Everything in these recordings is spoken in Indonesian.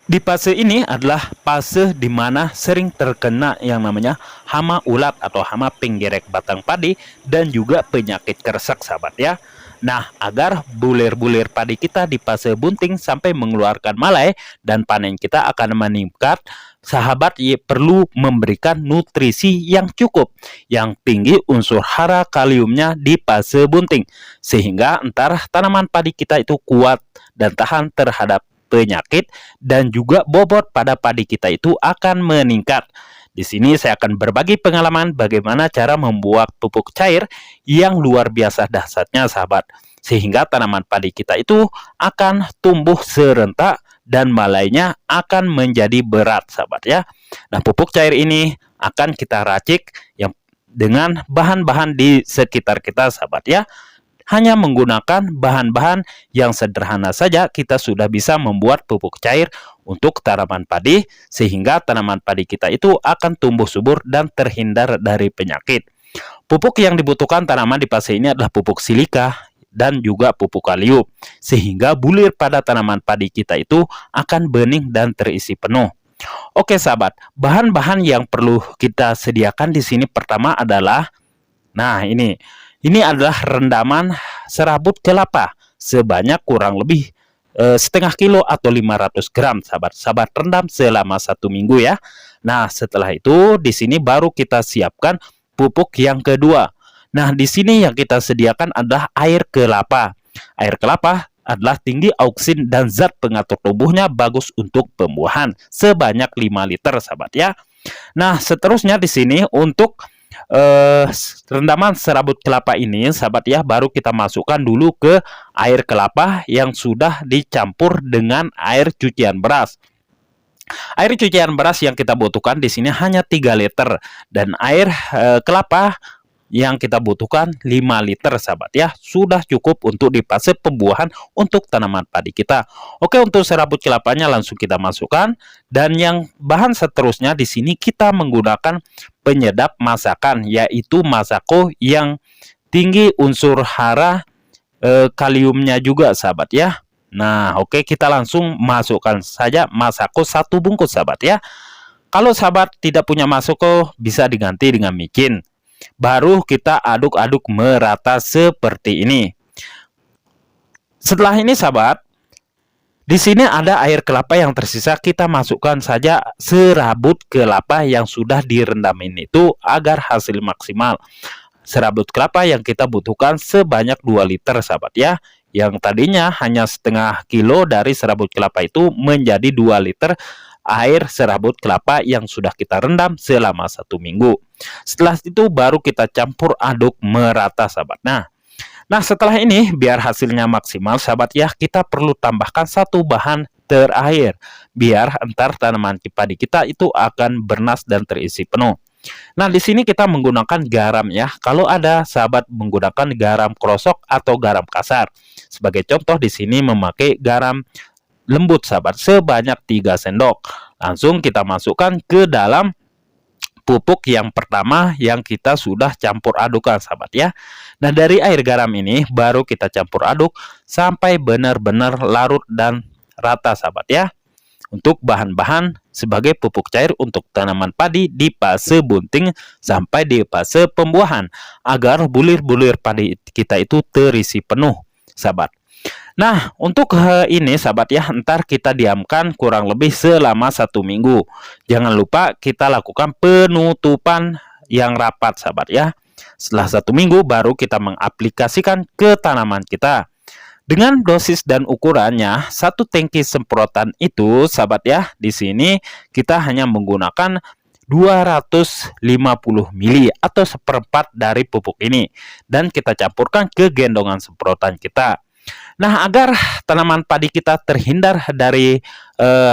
Di fase ini adalah fase di mana sering terkena yang namanya hama ulat atau hama penggerek batang padi dan juga penyakit kresek, sahabat ya. Nah, agar bulir-bulir padi kita di fase bunting sampai mengeluarkan malai dan panen kita akan meningkat, sahabat perlu memberikan nutrisi yang cukup, yang tinggi unsur hara kaliumnya di fase bunting, sehingga entar tanaman padi kita itu kuat dan tahan terhadap penyakit dan juga bobot pada padi kita itu akan meningkat. Di sini saya akan berbagi pengalaman bagaimana cara membuat pupuk cair yang luar biasa dahsyatnya, sahabat, sehingga tanaman padi kita itu akan tumbuh serentak dan malainya akan menjadi berat, sahabat ya. Nah, pupuk cair ini akan kita racik yang dengan bahan-bahan di sekitar kita, sahabat ya. Hanya menggunakan bahan-bahan yang sederhana saja kita sudah bisa membuat pupuk cair untuk tanaman padi, sehingga tanaman padi kita itu akan tumbuh subur dan terhindar dari penyakit. Pupuk yang dibutuhkan tanaman di fase ini adalah pupuk silika dan juga pupuk kalium, sehingga bulir pada tanaman padi kita itu akan bening dan terisi penuh. Oke sahabat, bahan-bahan yang perlu kita sediakan di sini pertama adalah, nah ini adalah rendaman serabut kelapa sebanyak kurang lebih setengah kilo atau 500 gram, sahabat rendam selama 1 minggu ya. Nah, setelah itu di sini baru kita siapkan pupuk yang kedua. Nah, di sini yang kita sediakan adalah air kelapa. Air kelapa adalah tinggi auksin dan zat pengatur tumbuhnya bagus untuk pembuahan sebanyak 5 liter, sahabat ya. Nah, seterusnya di sini untuk rendaman serabut kelapa ini, sahabat ya, baru kita masukkan dulu ke air kelapa yang sudah dicampur dengan air cucian beras. Air cucian beras yang kita butuhkan di sini hanya 3 liter dan air kelapa yang kita butuhkan 5 liter, sahabat ya. Sudah cukup untuk di fase pembuahan untuk tanaman padi kita. Oke, untuk serabut kelapanya langsung kita masukkan, dan yang bahan seterusnya di sini kita menggunakan penyedap masakan, yaitu Masako yang tinggi unsur hara kaliumnya juga, sahabat ya. Nah, oke, kita langsung masukkan saja Masako 1 bungkus, sahabat ya. Kalau sahabat tidak punya Masako, bisa diganti dengan micin. Baru kita aduk-aduk merata seperti ini. Setelah ini sahabat, di sini ada air kelapa yang tersisa, kita masukkan saja serabut kelapa yang sudah direndam ini itu agar hasil maksimal. Serabut kelapa yang kita butuhkan sebanyak 2 liter, sahabat ya. Yang tadinya hanya setengah kilo dari serabut kelapa itu menjadi 2 liter air serabut kelapa yang sudah kita rendam selama 1 minggu. Setelah itu baru kita campur aduk merata, sahabat. Nah, setelah ini biar hasilnya maksimal, sahabat ya, kita perlu tambahkan 1 bahan terakhir biar entar tanaman padi kita itu akan bernas dan terisi penuh. Nah, di sini kita menggunakan garam ya. Kalau ada sahabat menggunakan garam krosok atau garam kasar. Sebagai contoh di sini memakai garam lembut, sahabat, sebanyak 3 sendok. Langsung kita masukkan ke dalam pupuk yang pertama yang kita sudah campur adukan, sahabat ya. Nah, dari air garam ini baru kita campur aduk sampai benar-benar larut dan rata, sahabat ya. Untuk bahan-bahan sebagai pupuk cair untuk tanaman padi di fase bunting sampai di fase pembuahan, agar bulir-bulir padi kita itu terisi penuh, sahabat. Nah, untuk ini sahabat ya, ntar kita diamkan kurang lebih selama 1 minggu. Jangan lupa kita lakukan penutupan yang rapat, sahabat ya. Setelah 1 minggu baru kita mengaplikasikan ke tanaman kita. Dengan dosis dan ukurannya, 1 tangki semprotan itu, sahabat ya, di sini kita hanya menggunakan 250 mili atau 1/4 dari pupuk ini, dan kita campurkan ke gendongan semprotan kita. Nah, agar tanaman padi kita terhindar dari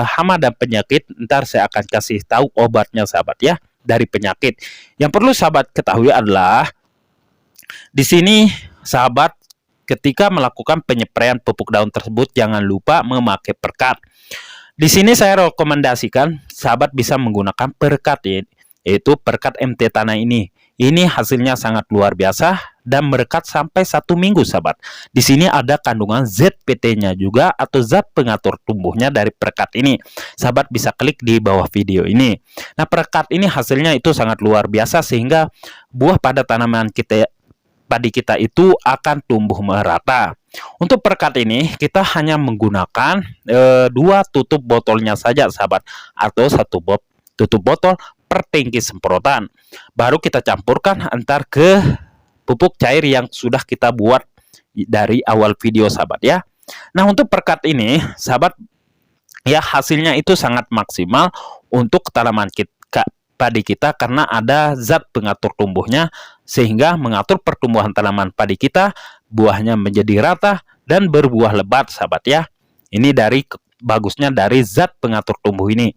hama dan penyakit, ntar saya akan kasih tahu obatnya, sahabat ya, dari penyakit. Yang perlu sahabat ketahui adalah di sini, sahabat, ketika melakukan penyepraian pupuk daun tersebut jangan lupa memakai perekat. Di sini saya rekomendasikan sahabat bisa menggunakan perekat, yaitu perekat MT tanah ini Ini hasilnya sangat luar biasa dan merekat sampai 1 minggu, sahabat. Di sini ada kandungan ZPT-nya juga atau zat pengatur tumbuhnya dari perekat ini. Sahabat bisa klik di bawah video ini. Nah, perekat ini hasilnya itu sangat luar biasa sehingga buah pada tanaman padi kita itu akan tumbuh merata. Untuk perekat ini kita hanya menggunakan 2 tutup botolnya saja, sahabat, atau 1 tutup botol per tangki semprotan. Baru kita campurkan antar ke pupuk cair yang sudah kita buat dari awal video, sahabat ya. Nah, untuk perekat ini, sahabat, ya hasilnya itu sangat maksimal untuk tanaman padi kita karena ada zat pengatur tumbuhnya sehingga mengatur pertumbuhan tanaman padi kita, buahnya menjadi rata dan berbuah lebat, sahabat ya. Ini dari bagusnya dari zat pengatur tumbuh ini.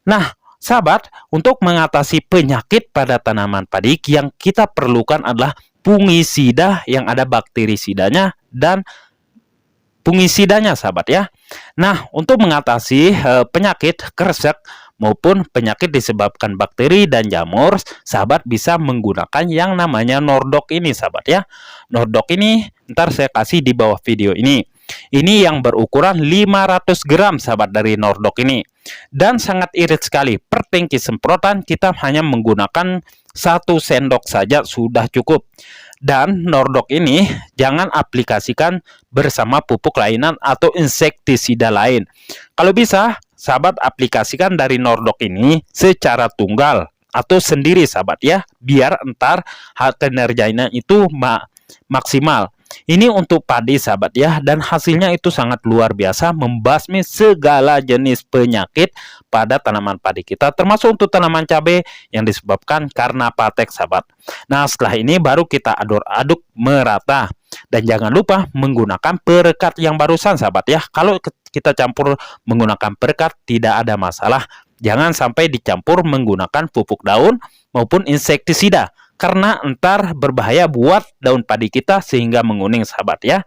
Nah, sahabat, untuk mengatasi penyakit pada tanaman padi yang kita perlukan adalah fungisida yang ada bakterisidanya dan fungisidanya, sahabat ya. Nah, untuk mengatasi penyakit kresek maupun penyakit disebabkan bakteri dan jamur, sahabat bisa menggunakan yang namanya Nordok ini, sahabat ya. Nordok ini ntar saya kasih di bawah video ini. Ini yang berukuran 500 gram, sahabat, dari Nordok ini. Dan sangat irit sekali. Per tangki semprotan kita hanya menggunakan 1 sendok saja sudah cukup. Dan Nordok ini jangan aplikasikan bersama pupuk lainan atau insektisida lain. Kalau bisa, sahabat, aplikasikan dari Nordok ini secara tunggal atau sendiri, sahabat ya, biar entar kinerjanya itu maksimal. Ini untuk padi, sahabat ya, dan hasilnya itu sangat luar biasa, membasmi segala jenis penyakit pada tanaman padi kita, termasuk untuk tanaman cabai yang disebabkan karena patek, sahabat. Nah, setelah ini baru kita aduk merata, dan jangan lupa menggunakan perekat yang barusan, sahabat ya. Kalau kita campur menggunakan perekat tidak ada masalah. Jangan sampai dicampur menggunakan pupuk daun maupun insektisida, karena entar berbahaya buat daun padi kita sehingga menguning, sahabat ya.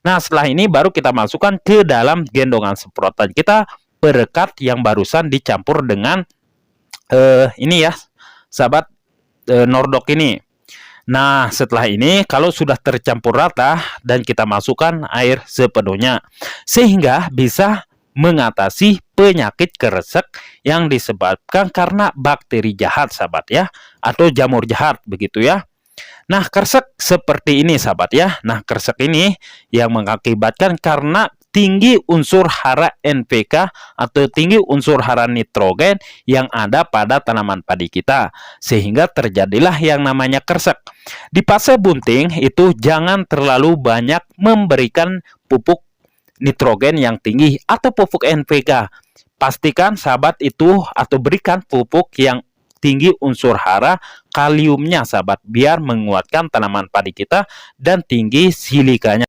Nah, setelah ini baru kita masukkan ke dalam gendongan semprotan kita perekat yang barusan dicampur dengan ini ya, sahabat, Nordok ini. Nah, setelah ini kalau sudah tercampur rata dan kita masukkan air sepenuhnya sehingga bisa mengatasi penyakit kresek yang disebabkan karena bakteri jahat, sahabat ya, atau jamur jahat begitu ya. Nah, kresek seperti ini, sahabat ya. Nah, kresek ini yang mengakibatkan karena tinggi unsur hara NPK atau tinggi unsur hara nitrogen yang ada pada tanaman padi kita, sehingga terjadilah yang namanya kresek. Di fase bunting itu jangan terlalu banyak memberikan pupuk nitrogen yang tinggi atau pupuk NPK. Pastikan, sahabat, itu atau berikan pupuk yang tinggi unsur hara kaliumnya, sahabat, biar menguatkan tanaman padi kita dan tinggi silikanya.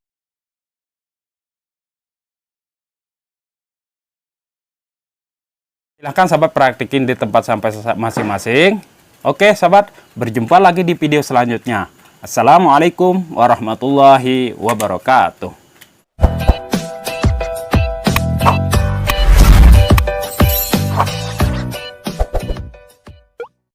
Silahkan, sahabat, praktikin di tempat sampah masing-masing. Oke, sahabat, berjumpa lagi di video selanjutnya. Assalamualaikum warahmatullahi wabarakatuh.